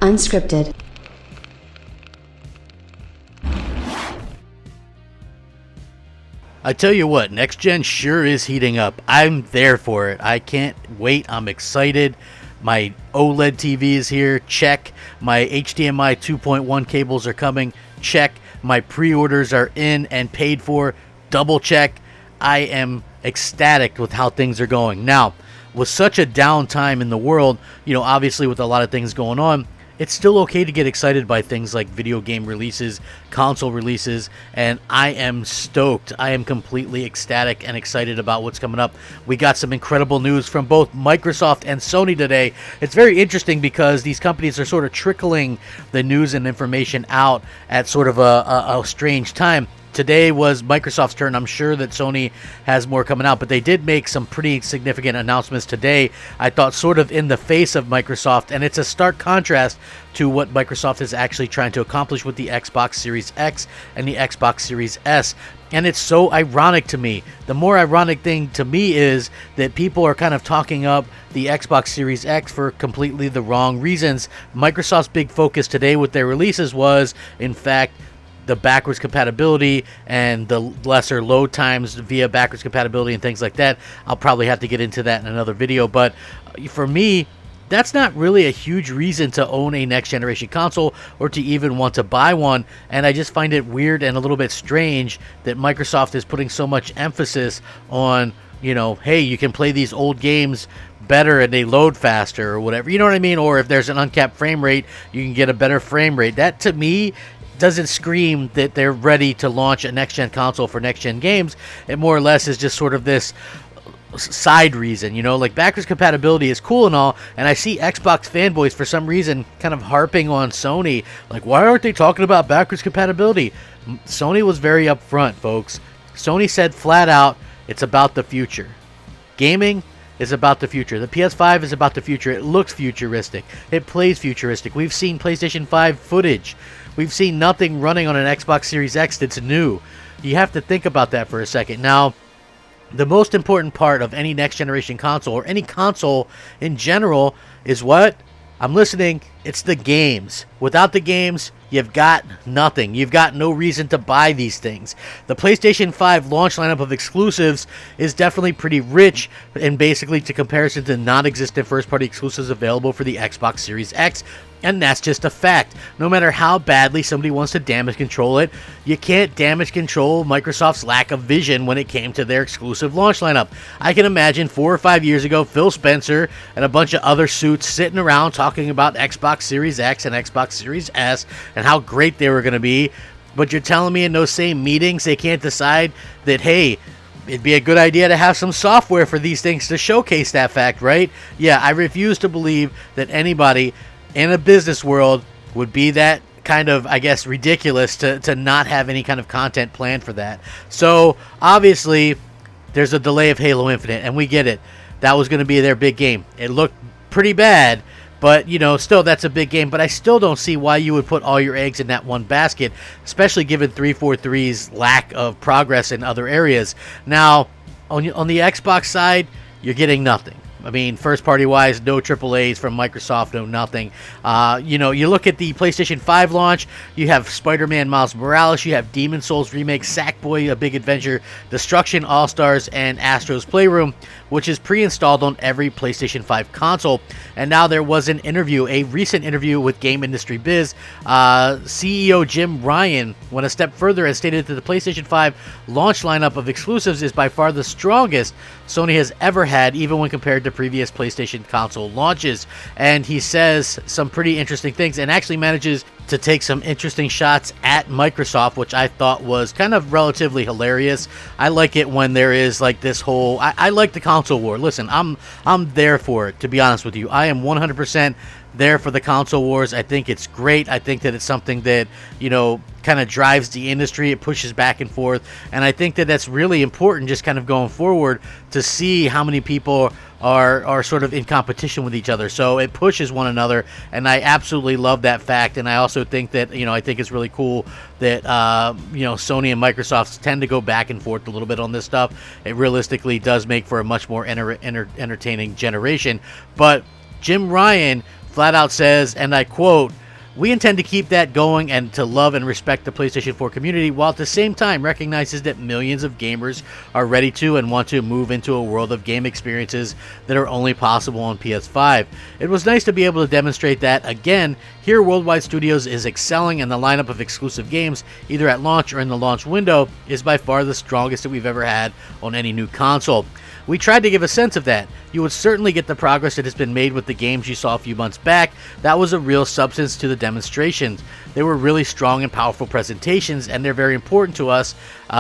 Unscripted. I tell you what, next gen sure is heating up. I'm there for it. I can't wait. I'm excited. My OLED TV is here. Check. My HDMI 2.1 cables are coming. Check. My pre-orders are in and paid for. Double check. I am ecstatic with how things are going. Now, with such a downtime in the world, obviously with a lot of things going on, it's still okay to get excited by things like video game releases, console releases, and I am stoked. I am completely ecstatic and excited about what's coming up. We got some incredible news from both Microsoft and Sony today. It's very interesting because these companies are sort of trickling the news and information out at sort of a strange time. Today was Microsoft's turn. I'm sure that Sony has more coming out, but they did make some pretty significant announcements today, I thought, sort of in the face of Microsoft, and it's a stark contrast to what Microsoft is actually trying to accomplish with the Xbox Series X and the Xbox Series S. And it's so ironic to me. The more ironic thing to me is that people are kind of talking up the Xbox Series X for completely the wrong reasons. Microsoft's big focus today with their releases was, in fact, the backwards compatibility and the lesser load times via backwards compatibility and things like that. I'll probably have to get into that in another video, but for me, that's not really a huge reason to own a next generation console or to even want to buy one. And I just find it weird and a little bit strange that Microsoft is putting so much emphasis on, hey, you can play these old games better and they load faster or whatever, you know what I mean? Or if there's an uncapped frame rate, you can get a better frame rate. That, to me, doesn't scream that they're ready to launch a next-gen console for next-gen games. It more or less is just sort of this side reason, like backwards compatibility is cool and all, and I see Xbox fanboys for some reason kind of harping on Sony, like, why aren't they talking about backwards compatibility? Sony was very upfront, folks. Sony said flat out, it's about the future. Gaming is about the future. The PS5 is about the future. It looks futuristic. It plays futuristic. We've seen PlayStation 5 footage. We've seen nothing running on an Xbox Series X that's new. You have to think about that for a second. Now, the most important part of any next generation console, or any console in general, is what? I'm listening. It's the games. Without the games, you've got nothing. You've got no reason to buy these things. The PlayStation 5 launch lineup of exclusives is definitely pretty rich, and basically to comparison to non-existent first-party exclusives available for the Xbox Series X. And that's just a fact. No matter how badly somebody wants to damage control it, you can't damage control Microsoft's lack of vision when it came to their exclusive launch lineup. I can imagine 4 or 5 years ago, Phil Spencer and a bunch of other suits sitting around talking about Xbox Series X and Xbox Series S and how great they were going to be. But you're telling me in those same meetings they can't decide that, hey, it'd be a good idea to have some software for these things to showcase that fact, right? Yeah, I refuse to believe that anybody in a business world would be that kind of, I guess, ridiculous to not have any kind of content planned for that. So, obviously, there's a delay of Halo Infinite, and we get it. That was going to be their big game. It looked pretty bad, but, still, that's a big game. But I still don't see why you would put all your eggs in that one basket, especially given 343's lack of progress in other areas. Now, on the Xbox side, you're getting nothing. I mean, first-party wise, no AAAs from Microsoft, no nothing. You look at the PlayStation 5 launch, you have Spider-Man Miles Morales, you have Demon Souls Remake, Sackboy: A Big Adventure, Destruction All-Stars, and Astro's Playroom, which is pre-installed on every PlayStation 5 console. And now there was an interview, a recent interview with Game Industry Biz. CEO Jim Ryan went a step further and stated that the PlayStation 5 launch lineup of exclusives is by far the strongest Sony has ever had, even when compared to previous PlayStation console launches. And he says some pretty interesting things and actually manages to take some interesting shots at Microsoft, which I thought was kind of relatively hilarious. I like it when there is like this whole, I like the console war. Listen, I'm there for it, to be honest with you. I am 100% there for the console wars. I think it's great. I think that it's something that, kind of drives the industry. It pushes back and forth. And I think that that's really important just kind of going forward to see how many people are sort of in competition with each other. So it pushes one another, and I absolutely love that fact. And I also think that, I think it's really cool that, Sony and Microsoft tend to go back and forth a little bit on this stuff. It realistically does make for a much more entertaining generation. But Jim Ryan flat out says, and I quote, "We intend to keep that going and to love and respect the PlayStation 4 community, while at the same time recognizes that millions of gamers are ready to and want to move into a world of game experiences that are only possible on PS5. It was nice to be able to demonstrate that again. Here, Worldwide Studios is excelling, and the lineup of exclusive games, either at launch or in the launch window, is by far the strongest that we've ever had on any new console. We tried to give a sense of that. You would certainly get the progress that has been made with the games you saw a few months back. That was a real substance to the demonstrations. They were really strong and powerful presentations, and they're very important to us.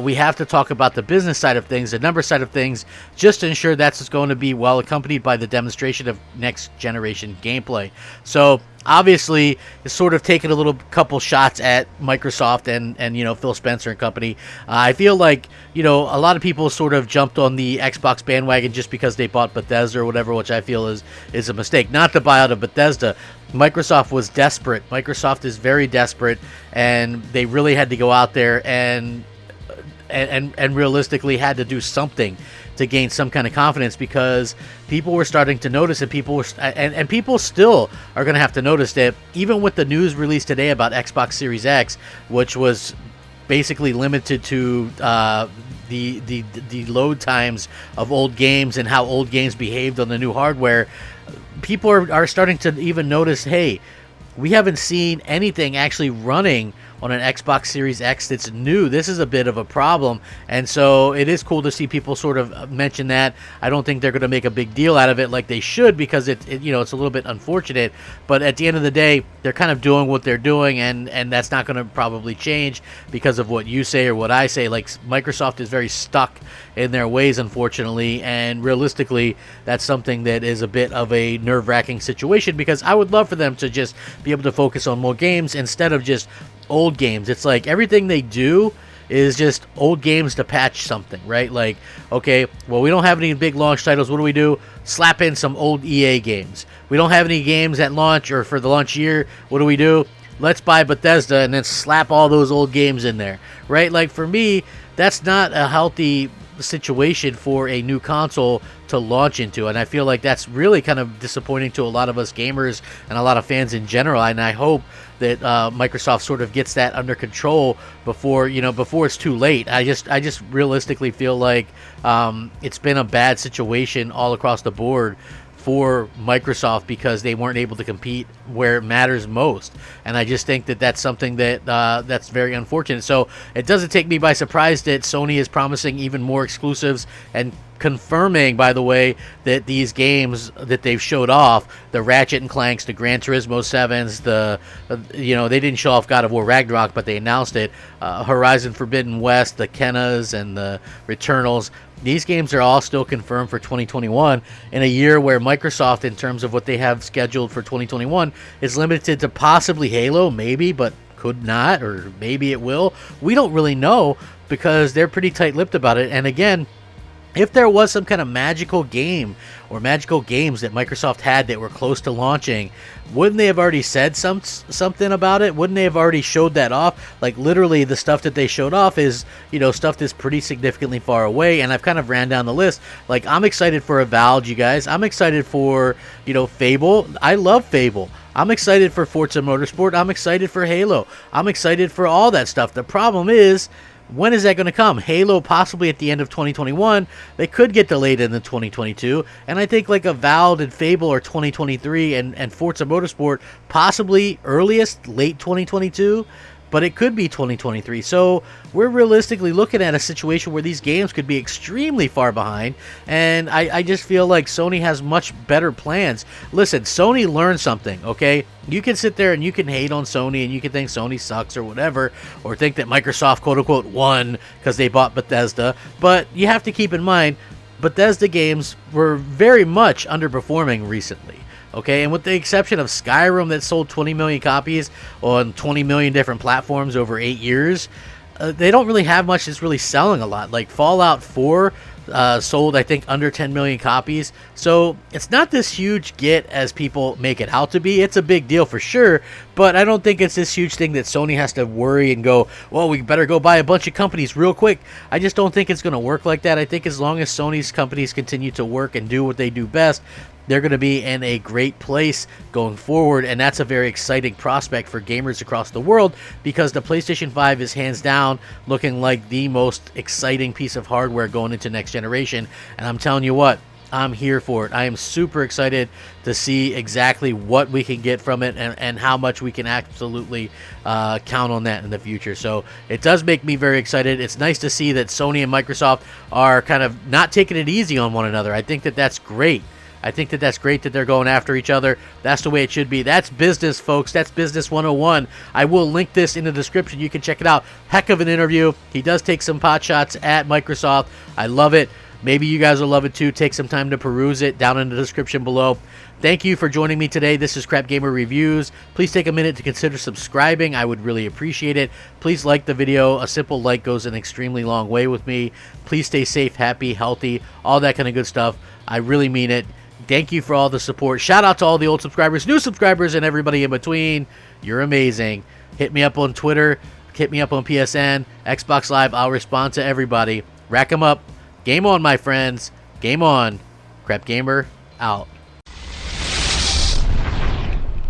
We have to talk about the business side of things, the number side of things, just to ensure that's going to be well accompanied by the demonstration of next generation gameplay." So obviously, it's sort of taken a little couple shots at Microsoft and Phil Spencer and company. I feel like a lot of people sort of jumped on the Xbox bandwagon just because they bought Bethesda or whatever, which I feel is a mistake. Not to buy out of Bethesda. Microsoft was desperate. Microsoft is very desperate, and they really had to go out there and realistically had to do something to gain some kind of confidence, because people were starting to notice, and people still are going to have to notice that even with the news released today about Xbox Series X, which was basically limited to the load times of old games and how old games behaved on the new hardware, people are starting to even notice, hey, we haven't seen anything actually running on an Xbox Series X that's new. This is a bit of a problem, and so it is cool to see people sort of mention that. I don't think they're going to make a big deal out of it like they should, because it's a little bit unfortunate, but at the end of the day, they're kind of doing what they're doing, and that's not going to probably change because of what you say or what I say. Like, Microsoft is very stuck in their ways, unfortunately, and realistically, that's something that is a bit of a nerve-wracking situation, because I would love for them to just be able to focus on more games instead of just old games. It's like everything they do is just old games to patch something, right? Like, okay, well, we don't have any big launch titles. What do? Slap in some old EA games. We don't have any games at launch or for the launch year. What do? Let's buy Bethesda and then slap all those old games in there, right? Like, for me, that's not a healthy situation for a new console to launch into, and I feel like that's really kind of disappointing to a lot of us gamers and a lot of fans in general, and I hope that Microsoft sort of gets that under control before it's too late. I just realistically feel like it's been a bad situation all across the board for Microsoft, because they weren't able to compete where it matters most, and I just think that that's something that that's very unfortunate. So it doesn't take me by surprise that Sony is promising even more exclusives, and confirming, by the way, that these games that they've showed off, the Ratchet and Clanks, the Gran Turismo 7s, they didn't show off God of War Ragnarok, but they announced it, Horizon Forbidden West, the Kennas, and the Returnals. These games are all still confirmed for 2021, in a year where Microsoft, in terms of what they have scheduled for 2021, is limited to possibly Halo, maybe, but could not, or maybe it will. We don't really know, because they're pretty tight-lipped about it. And again, if there was some kind of magical game or magical games that Microsoft had that were close to launching, wouldn't they have already said something about it? Wouldn't they have already showed that off? Like, literally, the stuff that they showed off is, stuff that's pretty significantly far away, and I've kind of ran down the list. Like, I'm excited for Avowed, you guys. I'm excited for, Fable. I love Fable. I'm excited for Forza Motorsport. I'm excited for Halo. I'm excited for all that stuff. The problem is, when is that going to come? Halo possibly at the end of 2021. They could get delayed into 2022. And I think like Avowed and Fable are 2023, and Forza Motorsport possibly earliest late 2022. But it could be 2023. So we're realistically looking at a situation where these games could be extremely far behind. And I just feel like Sony has much better plans. Listen, Sony learned something, okay? You can sit there and you can hate on Sony, and you can think Sony sucks or whatever, or think that Microsoft, quote-unquote, won because they bought Bethesda. But you have to keep in mind, Bethesda games were very much underperforming recently. Okay, and with the exception of Skyrim that sold 20 million copies on 20 million different platforms over 8 years, they don't really have much that's really selling a lot. Like Fallout 4 sold, I think, under 10 million copies. So it's not this huge get as people make it out to be. It's a big deal for sure, But I don't think it's this huge thing that Sony has to worry and go, well, we better go buy a bunch of companies real quick. I just don't think it's going to work like that. I think as long as Sony's companies continue to work and do what they do best, they're going to be in a great place going forward, and that's a very exciting prospect for gamers across the world, because the PlayStation 5 is hands down looking like the most exciting piece of hardware going into next generation, and I'm telling you what, I'm here for it. I am super excited to see exactly what we can get from it, and how much we can absolutely count on that in the future. So it does make me very excited. It's nice to see that Sony and Microsoft are kind of not taking it easy on one another. I think that that's great. I think that that's great that they're going after each other. That's the way it should be. That's business, folks. That's Business 101. I will link this in the description. You can check it out. Heck of an interview. He does take some pot shots at Microsoft. I love it. Maybe you guys will love it too. Take some time to peruse it down in the description below. Thank you for joining me today. This is Crapgamer Reviews. Please take a minute to consider subscribing. I would really appreciate it. Please like the video. A simple like goes an extremely long way with me. Please stay safe, happy, healthy, all that kind of good stuff. I really mean it. Thank you for all the support. Shout out to all the old subscribers, new subscribers, and everybody in between. You're amazing. Hit me up on Twitter. Hit me up on PSN, Xbox Live. I'll respond to everybody. Rack 'em up. Game on, my friends. Game on. Crapgamer out.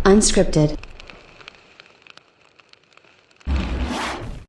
Unscripted.